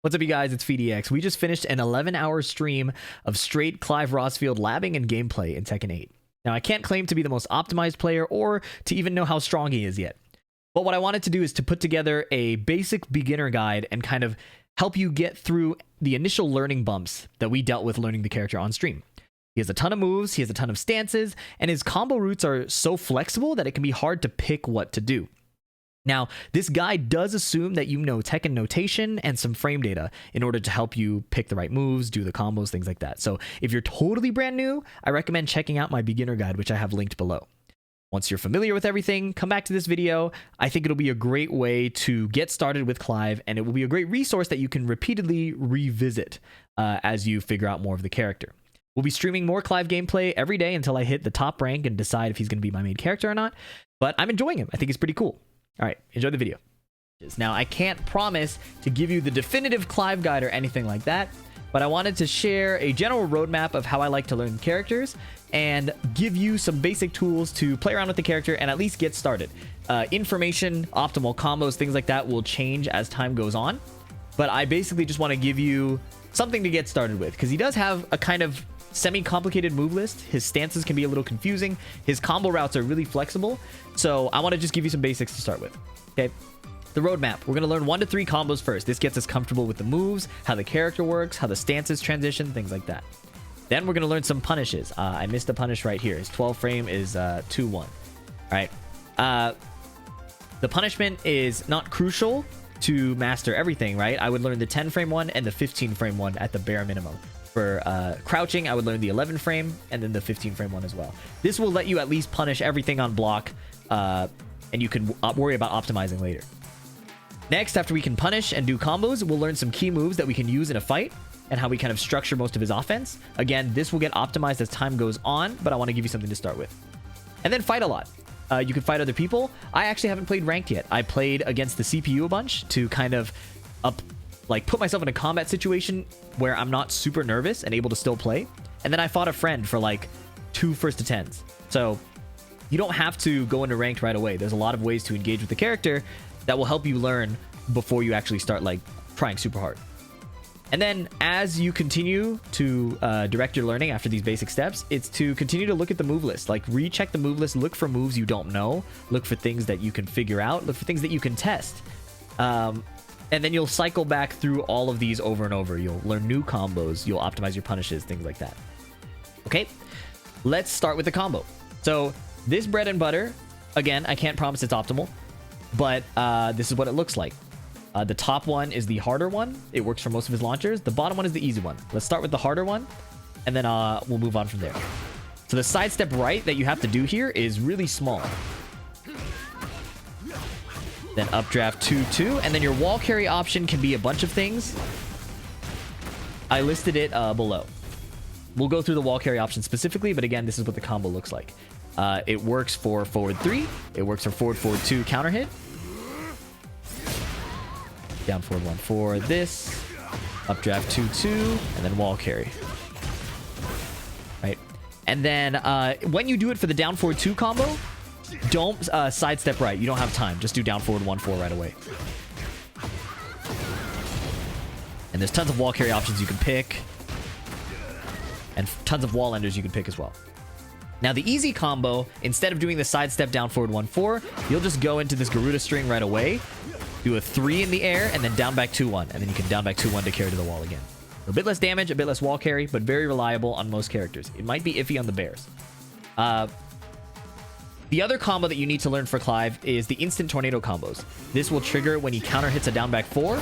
What's up, you guys? It's PhiDX. We just finished an 11-hour stream of straight Clive Rossfield labbing and gameplay in Tekken 8. Now, I can't claim to be the most optimized player or to even know how strong he is yet. But what I wanted to do is to put together a basic beginner guide and kind of help you get through the initial learning bumps that we dealt with learning the character on stream. He has a ton of moves, he has a ton of stances, and his combo routes are so flexible that it can be hard to pick what to do. Now, this guide does assume that you know Tekken notation and some frame data in order to help you pick the right moves, do the combos, things like that. So if you're totally brand new, I recommend checking out my beginner guide, which I have linked below. Once you're familiar with everything, come back to this video. I think it'll be a great way to get started with Clive, and it will be a great resource that you can repeatedly revisit as you figure out more of the character. We'll be streaming more Clive gameplay every day until I hit the top rank and decide if he's going to be my main character or not, but I'm enjoying him. I think he's pretty cool. All right, enjoy the video. Now, I can't promise to give you the definitive Clive guide or anything like that, but I wanted to share a general roadmap of how I like to learn characters and give you some basic tools to play around with the character and at least get started. Information, optimal combos, things like that will change as time goes on, but I basically just want to give you something to get started with because he does have a kind of semi-complicated move list. His stances can be a little confusing. His combo routes are really flexible. So I want to just give you some basics to start with. Okay. The roadmap. We're going to learn 1 to 3 combos first. This gets us comfortable with the moves, how the character works, how the stances transition, things like that. Then we're going to learn some punishes. I missed a punish right here. His 12 frame is 2-1. All right. The punishment is not crucial to master everything, right? I would learn the 10 frame one and the 15 frame one at the bare minimum. For crouching, I would learn the 11 frame and then the 15 frame one as well. This will let you at least punish everything on block, and you can worry about optimizing later. Next, after we can punish and do combos, we'll learn some key moves that we can use in a fight and how we kind of structure most of his offense. Again, this will get optimized as time goes on, but I want to give you something to start with. And then fight a lot. You can fight other people. I actually haven't played ranked yet. I played against the CPU a bunch to kind of put myself in a combat situation where I'm not super nervous and able to still play. And then I fought a friend for like 2 first to 10s. So you don't have to go into ranked right away. There's a lot of ways to engage with the character that will help you learn before you actually start like trying super hard. And then as you continue to direct your learning after these basic steps, it's to continue to look at the move list, like recheck the move list, look for moves you don't know, look for things that you can figure out, look for things that you can test. And then you'll cycle back through all of these over and over. You'll learn new combos. You'll optimize your punishes, things like that. Okay, let's start with the combo. So this bread and butter, again, I can't promise it's optimal, but this is what it looks like. The top one is the harder one. It works for most of his launchers. The bottom one is the easy one. Let's start with the harder one, and then we'll move on from there. So the sidestep right that you have to do here is really small. Then updraft 2-2, and then your wall carry option can be a bunch of things. I listed it below. We'll go through the wall carry option specifically, but again, this is what the combo looks like. It works for forward 3. It works for forward 2 counter hit. Down forward 1-4 this. Updraft 2-2, and then wall carry. Right. And then when you do it for the down forward 2 combo, don't sidestep right. You don't have time. Just do down forward 1-4 right away. And there's tons of wall carry options you can pick. And tons of wall enders you can pick as well. Now the easy combo, instead of doing the sidestep down forward 1-4, you'll just go into this Garuda string right away. Do a 3 in the air and then down back 2-1. And then you can down back 2-1 to carry to the wall again. A bit less damage, a bit less wall carry, but very reliable on most characters. It might be iffy on the bears. The other combo that you need to learn for Clive is the instant tornado combos. This will trigger when he counter hits a down back 4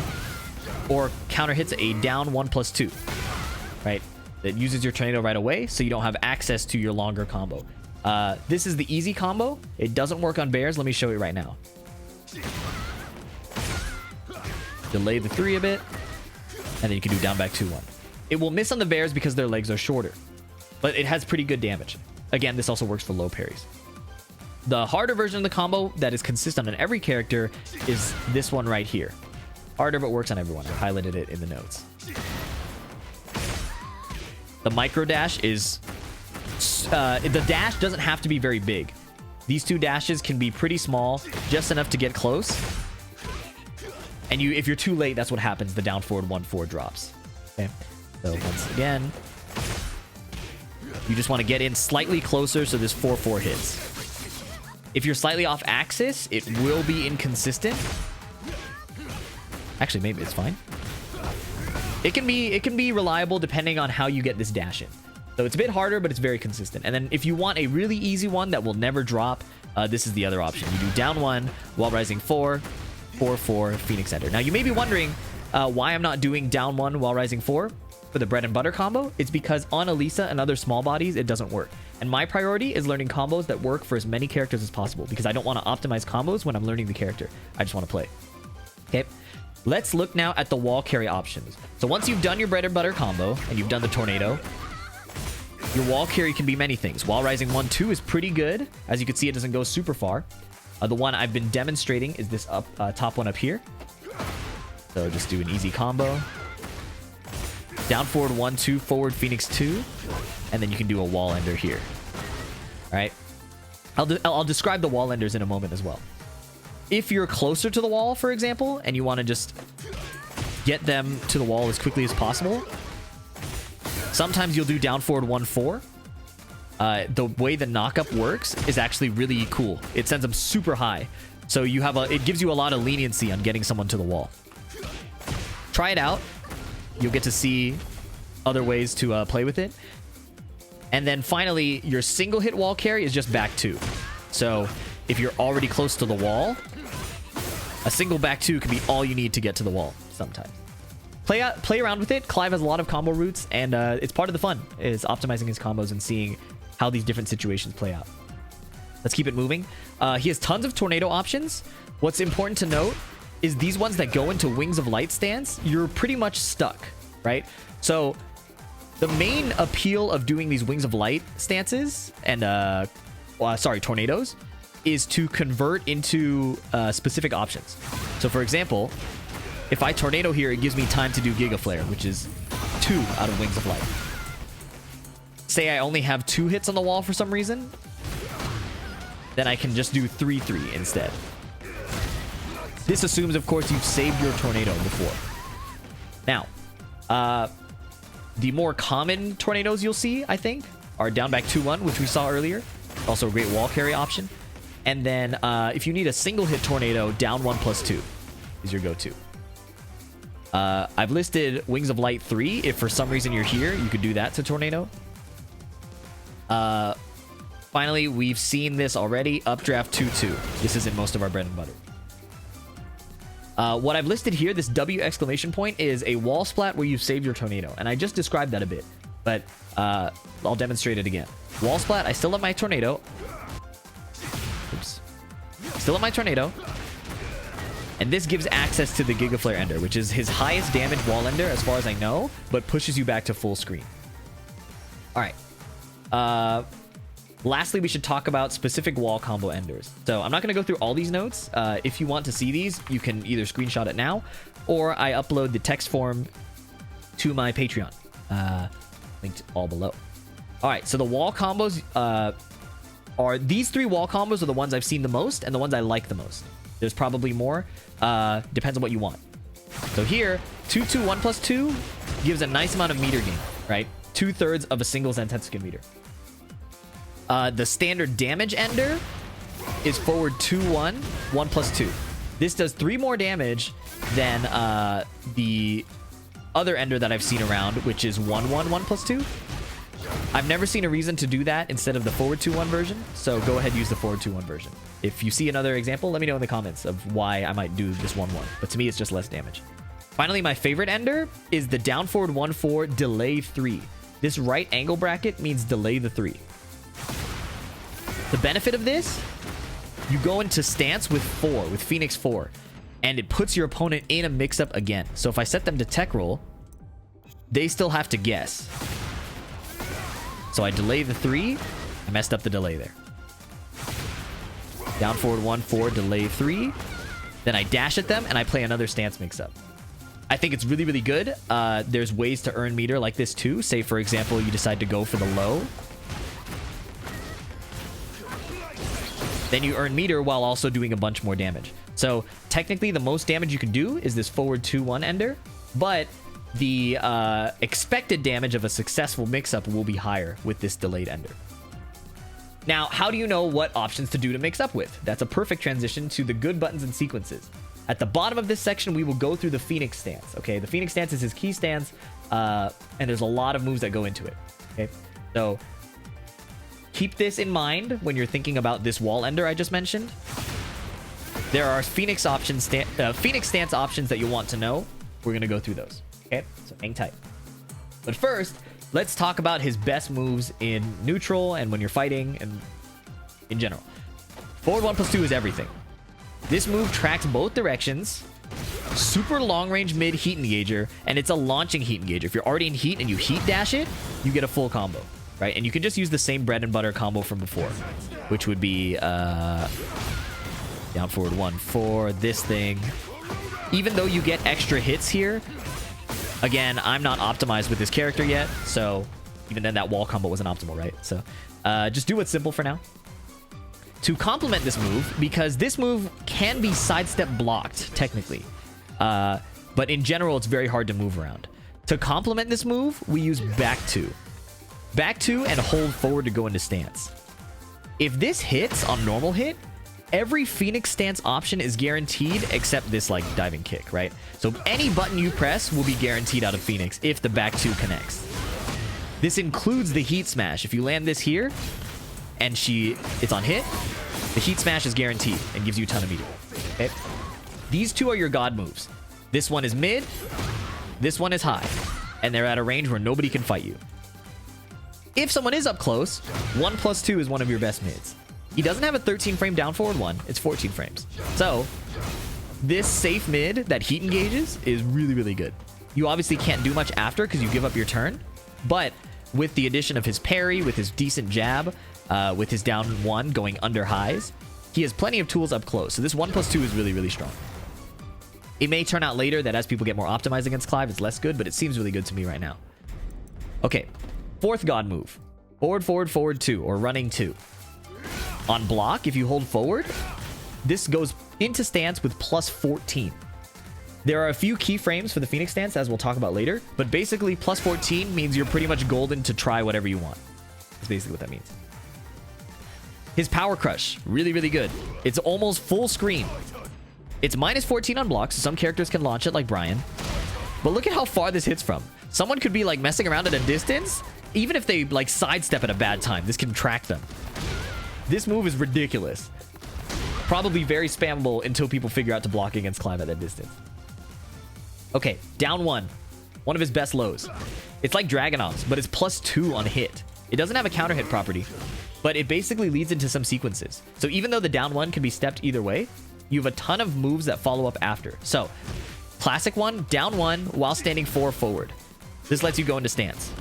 or counter hits a down 1+2, right? That uses your tornado right away, so you don't have access to your longer combo. This is the easy combo. It doesn't work on bears. Let me show you right now. Delay the 3 a bit, and then you can do down back 2-1. It will miss on the bears because their legs are shorter, but it has pretty good damage. Again, this also works for low parries. The harder version of the combo that is consistent on every character is this one right here. Harder, but works on everyone. I highlighted it in the notes. The micro dash is... the dash doesn't have to be very big. These 2 dashes can be pretty small, just enough to get close. And if you're too late, that's what happens. The down forward 1-4 drops. Okay. So once again, you just want to get in slightly closer so this 4-4 hits. If you're slightly off axis, it will be inconsistent. Actually, maybe it's fine. It can be reliable depending on how you get this dash in. So it's a bit harder, but it's very consistent. And then if you want a really easy one that will never drop, this is the other option. You do down 1, wall rising 4, 4-4, Phoenix Ender. Now you may be wondering why I'm not doing down 1, wall rising 4 for the bread and butter combo. It's because on Elisa and other small bodies, it doesn't work. And my priority is learning combos that work for as many characters as possible, because I don't want to optimize combos when I'm learning the character. I just want to play. Okay. Let's look now at the wall carry options. So once you've done your bread and butter combo and you've done the tornado, your wall carry can be many things. Wall rising 1-2 is pretty good. As you can see, it doesn't go super far. The one I've been demonstrating is this top one up here. So just do an easy combo. Down forward 1-2, forward Phoenix 2, and then you can do a wall ender here. All right. I'll describe the wall enders in a moment as well. If you're closer to the wall, for example, and you want to just get them to the wall as quickly as possible, sometimes you'll do down forward 1-4. The way the knockup works is actually really cool. It sends them super high, so you have it gives you a lot of leniency on getting someone to the wall. Try it out. You'll get to see other ways to play with it. And then finally, your single hit wall carry is just back 2. So if you're already close to the wall, a single back 2 can be all you need to get to the wall sometimes. Play around with it. Clive has a lot of combo routes, and it's part of the fun, is optimizing his combos and seeing how these different situations play out. Let's keep it moving. He has tons of tornado options. What's important to note is these ones that go into Wings of Light stance, you're pretty much stuck, right? So the main appeal of doing these Wings of Light stances and, tornadoes, is to convert into specific options. So for example, if I tornado here, it gives me time to do Giga Flare, which is 2 out of Wings of Light. Say I only have 2 hits on the wall for some reason, then I can just do 3-3 instead. This assumes, of course, you've saved your tornado before. Now, the more common tornadoes you'll see, I think, are down back 2-1, which we saw earlier. Also a great wall carry option. And then if you need a single hit tornado, down 1+2 is your go-to. I've listed Wings of Light 3. If for some reason you're here, you could do that to tornado. Finally, we've seen this already. Updraft 2-2. This is in most of our bread and butter. What I've listed here, this W exclamation point, is a wall splat where you've saved your tornado. And I just described that a bit, but I'll demonstrate it again. Wall splat, I still have my tornado. Oops. Still have my tornado. And this gives access to the Giga Flare Ender, which is his highest damage wall ender as far as I know, but pushes you back to full screen. All right. Lastly, we should talk about specific wall combo enders. So I'm not going to go through all these notes. If you want to see these, you can either screenshot it now, or I upload the text form to my Patreon. Linked all below. All right, so the wall combos are these 3 wall combos are the ones I've seen the most and the ones I like the most. There's probably more. Depends on what you want. So here, 2-2, 1+2 gives a nice amount of meter gain, right? 2/3 of a single Zantetsuken meter. The standard damage ender is forward 2-1, 1+2. This does 3 more damage than the other ender that I've seen around, which is 1-1, 1+2. I've never seen a reason to do that instead of the forward 2-1 version, so go ahead and use the forward 2-1 version. If you see another example, let me know in the comments of why I might do this 1-1, but to me it's just less damage. Finally, my favorite ender is the down forward 1-4 delay 3. This right angle bracket means delay the 3. The benefit of this, you go into stance with 4, with Phoenix 4, and it puts your opponent in a mix-up again. So if I set them to tech roll, they still have to guess. So I delay the 3. I messed up the delay there. Down forward 1-4, delay 3. Then I dash at them, and I play another stance mix-up. I think it's really, really good. There's ways to earn meter like this too. Say, for example, you decide to go for the low. Then you earn meter while also doing a bunch more damage. So technically the most damage you can do is this forward 2-1 ender, but the expected damage of a successful mix-up will be higher with this delayed ender. Now, how do you know what options to do to mix up with? That's a perfect transition to the good buttons and sequences. At the bottom of this section, we will go through the Phoenix stance. Okay, the Phoenix stance is his key stance, and there's a lot of moves that go into it. Okay, so keep this in mind when you're thinking about this wall ender I just mentioned. There are Phoenix stance options that you'll want to know. We're gonna go through those. Okay, so hang tight. But first, let's talk about his best moves in neutral and when you're fighting and in general. Forward 1+2 is everything. This move tracks both directions, super long range mid heat engager, and it's a launching heat engager. If you're already in heat and you heat dash it, you get a full combo, right? And you can just use the same bread and butter combo from before, which would be down forward 1 for this thing. Even though you get extra hits here, again, I'm not optimized with this character yet, so even then that wall combo wasn't optimal, right? So just do what's simple for now. To complement this move, because this move can be sidestep blocked, technically. But in general, it's very hard to move around. To complement this move, we use back 2. Back 2 and hold forward to go into stance. If this hits on normal hit, every Phoenix stance option is guaranteed except this like diving kick, right? So any button you press will be guaranteed out of Phoenix if the back 2 connects. This includes the heat smash. If you land this here and it's on hit, the heat smash is guaranteed and gives you a ton of meter. Okay? These two are your god moves. This one is mid, this one is high, and they're at a range where nobody can fight you. If someone is up close, 1+2 is one of your best mids. He doesn't have a 13 frame down forward 1, it's 14 frames. So this safe mid that heat engages is really, really good. You obviously can't do much after because you give up your turn, but with the addition of his parry, with his decent jab, with his down 1 going under highs, he has plenty of tools up close. So this 1+2 is really, really strong. It may turn out later that as people get more optimized against Clive, it's less good, but it seems really good to me right now. Okay, fourth god move. Forward, forward, forward 2, or running 2. On block, if you hold forward, this goes into stance with +14. There are a few keyframes for the Phoenix stance, as we'll talk about later, but basically +14 means you're pretty much golden to try whatever you want. That's basically what that means. His power crush, really, really good. It's almost full screen. It's -14 on blocks, so some characters can launch it like Brian. But look at how far this hits from. Someone could be like messing around at a distance. Even if they like sidestep at a bad time, this can track them. This move is ridiculous. Probably very spammable until people figure out to block against Clive at that distance. Okay, down 1. One of his best lows. It's like Dragunov's, but it's +2 on hit. It doesn't have a counter hit property, but it basically leads into some sequences. So even though the down 1 can be stepped either way, you have a ton of moves that follow up after. So, classic one, down 1 while standing 4 forward. This lets you go into stance.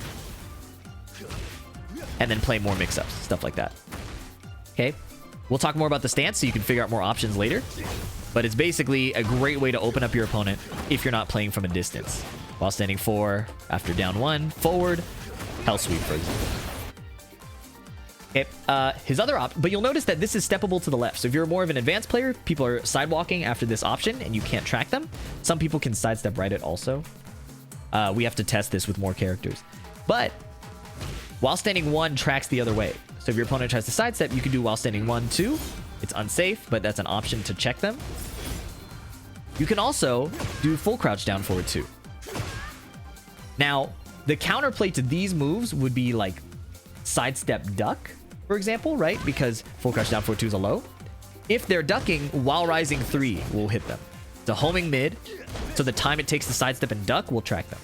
And then play more mix-ups, stuff like that. Okay, we'll talk more about the stance so you can figure out more options later. But it's basically a great way to open up your opponent if you're not playing from a distance. While standing 4, after down 1, forward, hell sweep, for example. Okay, his other but you'll notice that this is steppable to the left. So if you're more of an advanced player, people are sidewalking after this option and you can't track them. Some people can sidestep right it also. We have to test this with more characters. But while standing 1 tracks the other way. So if your opponent tries to sidestep, you can do while standing 1, 2. It's unsafe, but that's an option to check them. You can also do full crouch down forward 2. Now, the counterplay to these moves would be like sidestep duck, for example, right? Because full crouch down forward 2 is a low. If they're ducking, while rising 3 will hit them. It's a homing mid, so the time it takes to sidestep and duck will track them.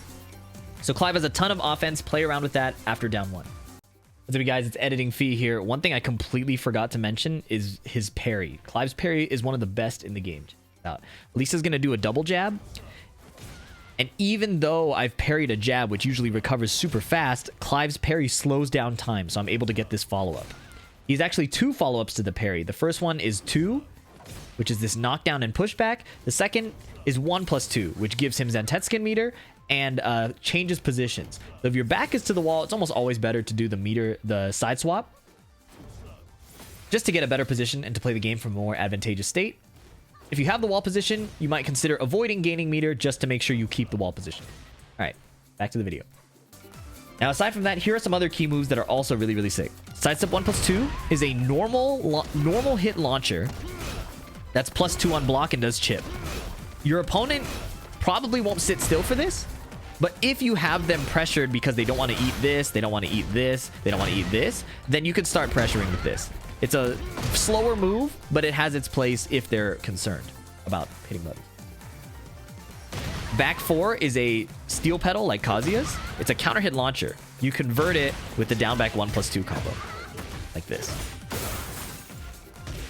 So Clive has a ton of offense. Play around with that after down 1. What's up, guys? It's Editing Phi here. One thing I completely forgot to mention is his parry. Clive's parry is one of the best in the game. Lisa's going to do a double jab. And even though I've parried a jab, which usually recovers super fast, Clive's parry slows down time, so I'm able to get this follow-up. He's actually 2 follow-ups to the parry. The first one is 2, which is this knockdown and pushback. The second is 1+2, which gives him Zantetsuken meter and changes positions. So if your back is to the wall, it's almost always better to do the side swap. just to get a better position and to play the game from a more advantageous state. If you have the wall position, you might consider avoiding gaining meter just to make sure you keep the wall position. All right, back to the video. Now, aside from that, here are some other key moves that are also really, really sick. Sidestep 1+2 is a normal hit launcher that's +2 on block and does chip. Your opponent probably won't sit still for this, but if you have them pressured because they don't want to eat this, they don't want to eat this, they don't want to eat this, then you can start pressuring with this. It's a slower move, but it has its place if they're concerned about hitting buttons. Back 4 is a steel pedal like Kazuya's. It's a counter hit launcher. You convert it with the down back 1+2 combo. Like this.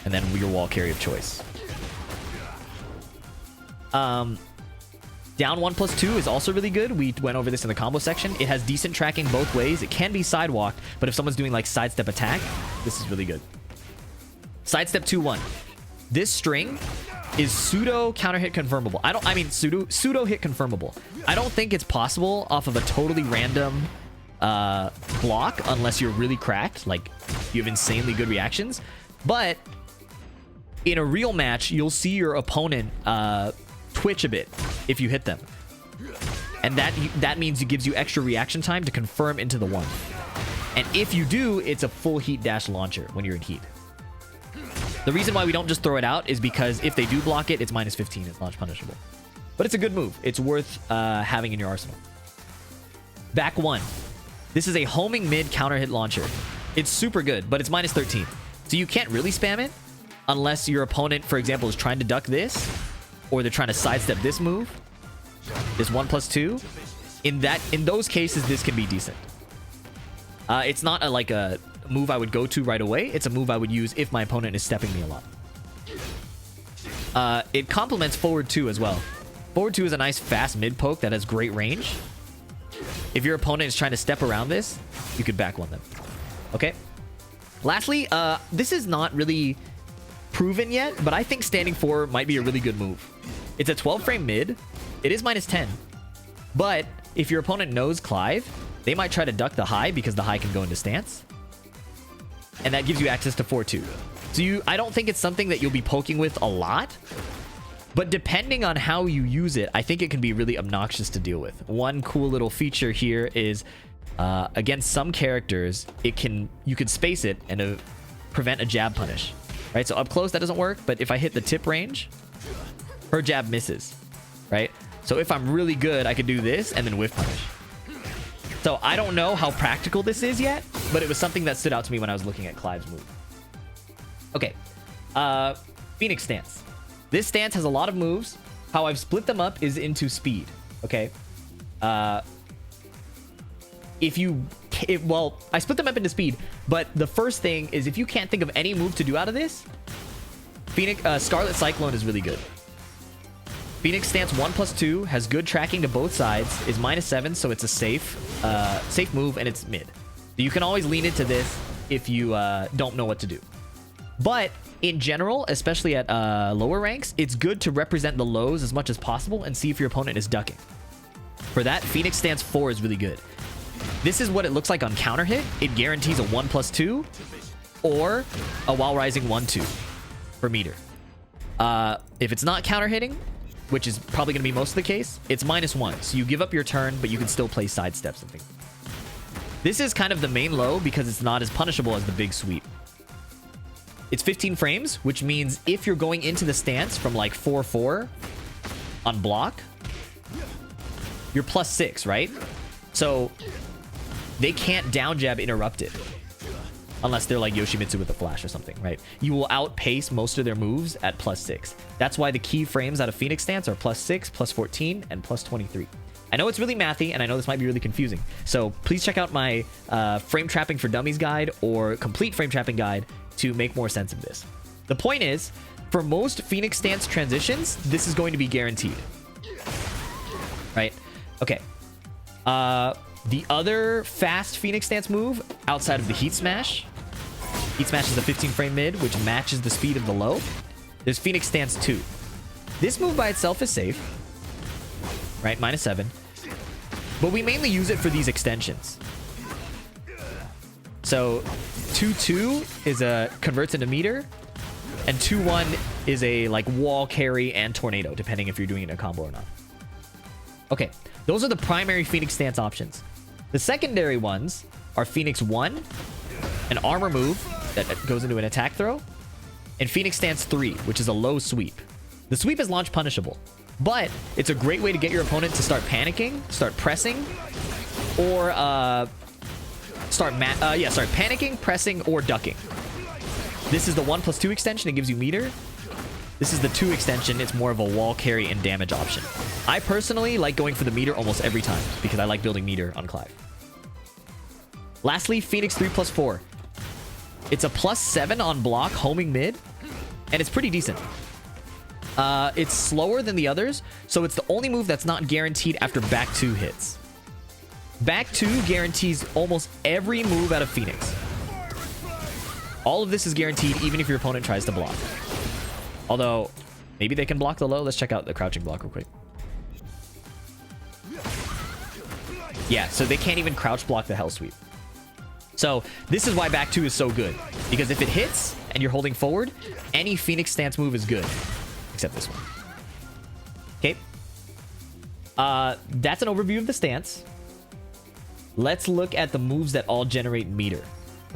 And then your wall carry of choice. Down 1+2 is also really good. We went over this in the combo section. It has decent tracking both ways. It can be sidewalked, but if someone's doing like sidestep attack, this is really good. Sidestep 2-1. This string is pseudo counter hit confirmable. Pseudo hit confirmable. I don't think it's possible off of a totally random block unless you're really cracked, like you have insanely good reactions. But in a real match, you'll see your opponent twitch a bit if you hit them, and that means it gives you extra reaction time to confirm into the 1. And if you do, it's a full heat dash launcher when you're in heat. The reason why we don't just throw it out is because if they do block it, it's -15. It's launch punishable. But it's a good move. It's worth having in your arsenal. Back 1. This is a homing mid counter hit launcher. It's super good, but it's -13. So you can't really spam it unless your opponent, for example, is trying to duck this, or they're trying to sidestep this move, this 1+2. In those cases, this can be decent. It's not like a move I would go to right away. It's a move I would use if my opponent is stepping me a lot. It complements forward 2 as well. Forward 2 is a nice fast mid poke that has great range. If your opponent is trying to step around this, you could back 1 them. Okay. Lastly, this is not really proven yet, but I think standing 4 might be a really good move. It's a 12 frame mid. It is -10. But if your opponent knows Clive, they might try to duck the high because the high can go into stance. And that gives you access to 4-2. So I don't think it's something that you'll be poking with a lot. But depending on how you use it, I think it can be really obnoxious to deal with. One cool little feature here is against some characters, you can space it and prevent a jab punish. Right? So up close, that doesn't work. But if I hit the tip range, her jab misses. Right? So if I'm really good, I could do this and then whiff punish. So I don't know how practical this is yet, but it was something that stood out to me when I was looking at Clive's move. Okay. Phoenix stance. This stance has a lot of moves. How I've split them up is into speed. Okay. I split them up into speed, but the first thing is if you can't think of any move to do out of this, Scarlet Cyclone is really good. Phoenix stance 1+2 has good tracking to both sides, is -7, so it's a safe move, and it's mid. You can always lean into this if you don't know what to do. But in general, especially at lower ranks, it's good to represent the lows as much as possible and see if your opponent is ducking. For that, Phoenix stance 4 is really good. This is what it looks like on counter hit. It guarantees a 1+2 or a while rising 1-2 for meter. If it's not counter hitting, which is probably going to be most of the case, it's -1. So you give up your turn, but you can still play sidesteps and things. This is kind of the main low because it's not as punishable as the big sweep. It's 15 frames, which means if you're going into the stance from like 4-4 on block, you're +6, right? So they can't down jab interrupt it. Unless they're like Yoshimitsu with a flash or something, right? You will outpace most of their moves at +6. That's why the key frames out of Phoenix stance are +6, +14, and +23. I know it's really mathy, and I know this might be really confusing. So please check out my frame trapping for dummies guide or complete frame trapping guide to make more sense of this. The point is, for most Phoenix stance transitions, this is going to be guaranteed. Right? Okay. The other fast Phoenix stance move outside of the Heat Smash. Heat Smash is a 15 frame mid, which matches the speed of the low. There's Phoenix stance 2. This move by itself is safe. Right? -7. But we mainly use it for these extensions. So 2-2 is a converts into meter, and 2-1 is a like wall carry and tornado, depending if you're doing it in a combo or not. Okay, those are the primary Phoenix stance options. The secondary ones are Phoenix 1, an armor move that goes into an attack throw, and Phoenix Stance 3, which is a low sweep. The sweep is launch punishable, but it's a great way to get your opponent to start panicking, start pressing, or start panicking, pressing, or ducking. This is the 1+2 extension. It gives you meter. This is the 2 extension. It's more of a wall carry and damage option. I personally like going for the meter almost every time because I like building meter on Clive. Lastly, Phoenix 3+4. It's a +7 on block, homing mid, and it's pretty decent. It's slower than the others, so it's the only move that's not guaranteed after back 2 hits. Back 2 guarantees almost every move out of Phoenix. All of this is guaranteed even if your opponent tries to block. Although, maybe they can block the low. Let's check out the crouching block real quick. Yeah, so they can't even crouch block the hell sweep. So this is why back 2 is so good. Because if it hits and you're holding forward, any Phoenix stance move is good. Except this one. Okay. That's an overview of the stance. Let's look at the moves that all generate meter.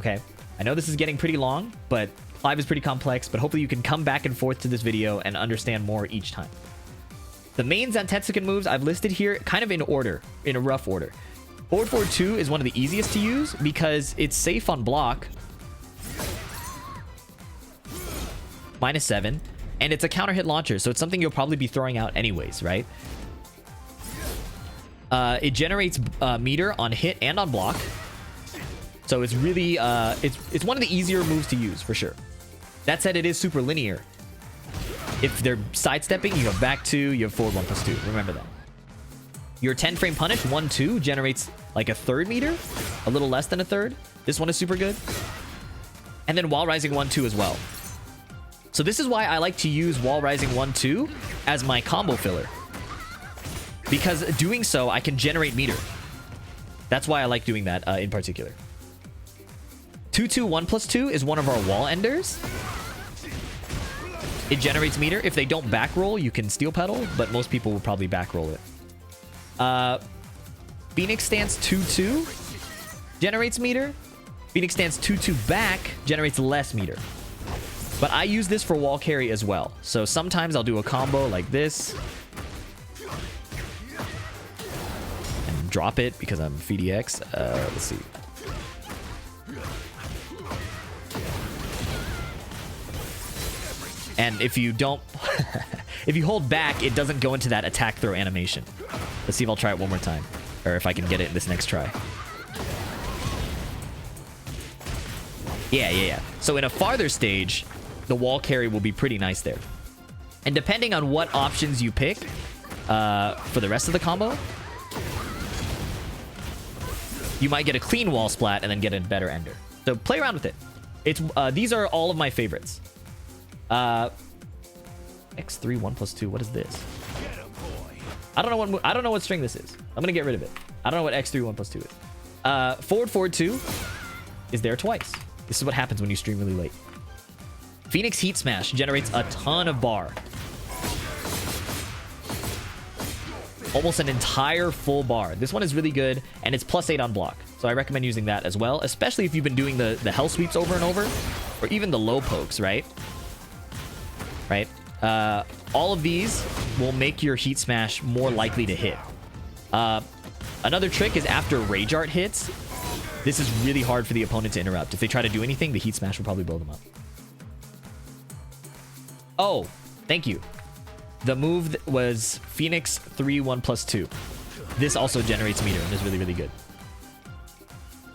Okay. I know this is getting pretty long, but Clive is pretty complex, but hopefully you can come back and forth to this video and understand more each time. The main Zantetsuken moves I've listed here kind of in order, in a rough order. Forward forward 2 is one of the easiest to use because it's safe on block. -7. And it's a counter hit launcher, so it's something you'll probably be throwing out anyways, right? It generates meter on hit and on block. So it's really, it's one of the easier moves to use, for sure. That said, it is super linear. If they're sidestepping, you have back 2, you have forward 1+2. Remember that. Your 10 frame punish, 1-2, generates like a third meter. A little less than a third. This one is super good. And then wall rising 1-2 as well. So this is why I like to use wall rising 1-2 as my combo filler. Because doing so, I can generate meter. That's why I like doing that in particular. 2-2 1+2 is one of our wall enders. It generates meter. If they don't back roll, you can steel pedal, but most people will probably back roll it. Phoenix Stance 2-2 generates meter. Phoenix Stance 2-2 back generates less meter. But I use this for wall carry as well. So sometimes I'll do a combo like this. And drop it because I'm PhiDX. Let's see. And if you don't... if you hold back, it doesn't go into that attack throw animation. Let's see if I'll try it one more time. Or if I can get it in this next try. Yeah. So in a farther stage, the wall carry will be pretty nice there. And depending on what options you pick for the rest of the combo, you might get a clean wall splat and then get a better ender. So play around with it. It's these are all of my favorites. X3 1+2. What is this? I don't know what string this is. I'm gonna get rid of it. I don't know what X3 1+2 is. Forward 2 is there twice. This is what happens when you stream really late. Phoenix Heat Smash generates a ton of bar. Almost an entire full bar. This one is really good, and it's +8 on block. So I recommend using that as well, especially if you've been doing the hell sweeps over and over, or even the low pokes, right? Right? All of these will make your Heat Smash more likely to hit. Another trick is after Rage Art hits, this is really hard for the opponent to interrupt. If they try to do anything, the Heat Smash will probably blow them up. Oh, thank you. The move was Phoenix 3 1+2. This also generates meter and is really, really good.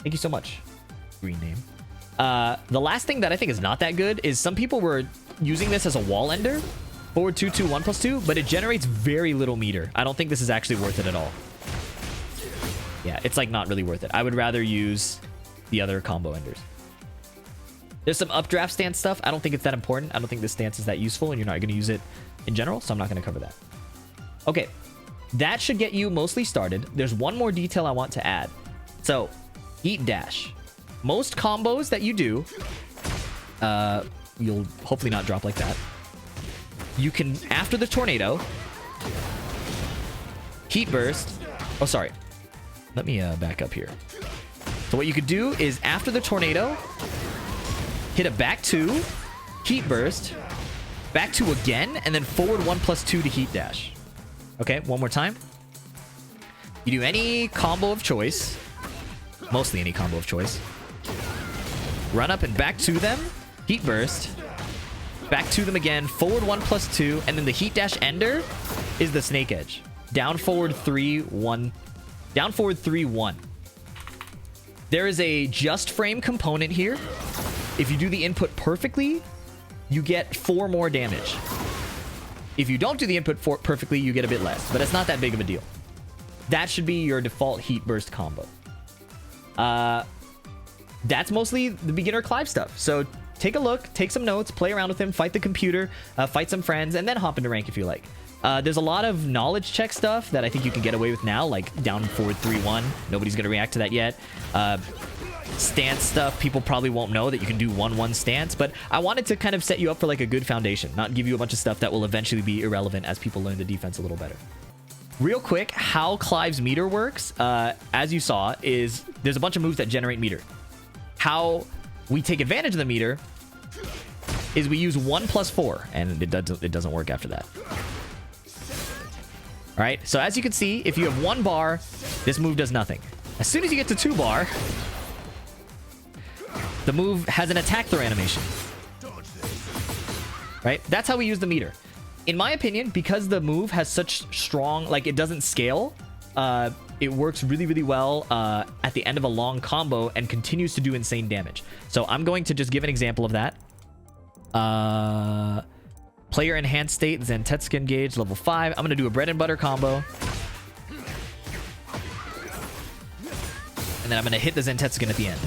Thank you so much. Green name. The last thing that I think is not that good is some people were using this as a wall ender. Forward 2-2 1+2, but it generates very little meter. I don't think this is actually worth it at all. Yeah, it's like not really worth it. I would rather use the other combo enders. There's some updraft stance stuff. I don't think it's that important. I don't think this stance is that useful, and you're not going to use it in general, so I'm not going to cover that. Okay, that should get you mostly started. There's one more detail I want to add. So, Heat Dash. most combos that you do, you'll hopefully not drop like that. You can, after the tornado, heat burst. Oh, sorry. Let me back up here. So what you could do is after the tornado, hit a back 2, heat burst, back 2 again, and then forward 1+2 to heat dash. Okay, one more time. You do any combo of choice, mostly any combo of choice. Run up and back to them, heat burst, back to them again, forward 1+2, and then the heat dash ender is the snake edge. Down forward 3, 1. Down forward 3, 1. There is a just frame component here. If you do the input perfectly, you get 4 more damage. If you don't do the input perfectly, you get a bit less, but it's not that big of a deal. That should be your default heat burst combo. That's mostly the beginner Clive stuff. So take a look, take some notes, play around with him, fight the computer, fight some friends, and then hop into rank if you like. There's a lot of knowledge check stuff that I think you can get away with now, like down forward 3-1. Nobody's going to react to that yet. Stance stuff, people probably won't know that you can do 1-1 stance, but I wanted to kind of set you up for like a good foundation, not give you a bunch of stuff that will eventually be irrelevant as people learn the defense a little better. Real quick, how Clive's meter works, as you saw, is there's a bunch of moves that generate meter. How we take advantage of the meter is we use 1+4, and it doesn't work after that. All right, so as you can see, if you have 1 bar, this move does nothing. As soon as you get to 2 bar, the move has an attack throw animation. Right? That's how we use the meter. In my opinion, because the move has such strong, like it doesn't scale, it works really, really well at the end of a long combo and continues to do insane damage. So I'm going to just give an example of that. Player enhanced state, Zantetsuken gauge, level 5. I'm going to do a bread and butter combo. And then I'm going to hit the Zantetsuken at the end.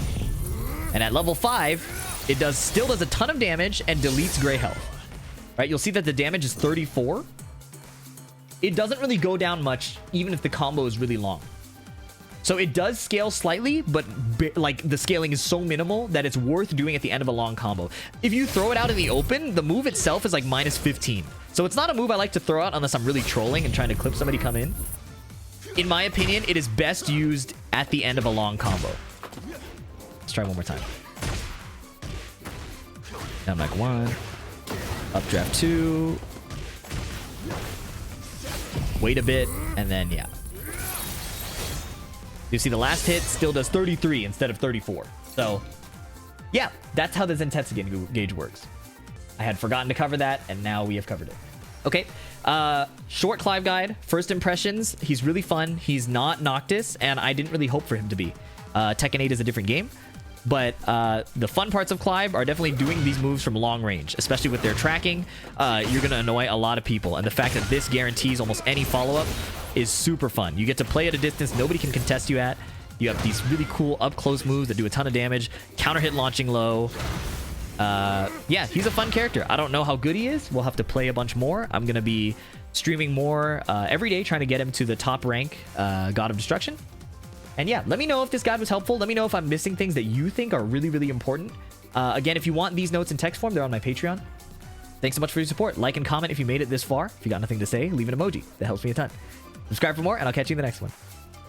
And at level 5, it still does a ton of damage and deletes gray health. Right? You'll see that the damage is 34. It doesn't really go down much, even if the combo is really long. So it does scale slightly, but like the scaling is so minimal that it's worth doing at the end of a long combo. If you throw it out in the open, the move itself is like -15. So it's not a move I like to throw out unless I'm really trolling and trying to clip somebody come in. In my opinion, it is best used at the end of a long combo. Let's try one more time. Down back 1. Updraft 2. Wait a bit, and then, yeah. You see the last hit still does 33 instead of 34. So, yeah, that's how the Zantetsuken gauge works. I had forgotten to cover that, and now we have covered it. Okay, short Clive guide. First impressions, he's really fun. He's not Noctis, and I didn't really hope for him to be. Tekken 8 is a different game. But the fun parts of Clive are definitely doing these moves from long range, especially with their tracking. You're going to annoy a lot of people. And the fact that this guarantees almost any follow-up is super fun. You get to play at a distance nobody can contest you at. You have these really cool up-close moves that do a ton of damage. Counter hit launching low. Yeah, he's a fun character. I don't know how good he is. We'll have to play a bunch more. I'm going to be streaming more every day, trying to get him to the top rank God of Destruction. And yeah, let me know if this guide was helpful. Let me know if I'm missing things that you think are really, really important. Again, if you want these notes in text form, they're on my Patreon. Thanks so much for your support. Like and comment if you made it this far. If you got nothing to say, leave an emoji. That helps me a ton. Subscribe for more, and I'll catch you in the next one.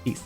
Peace.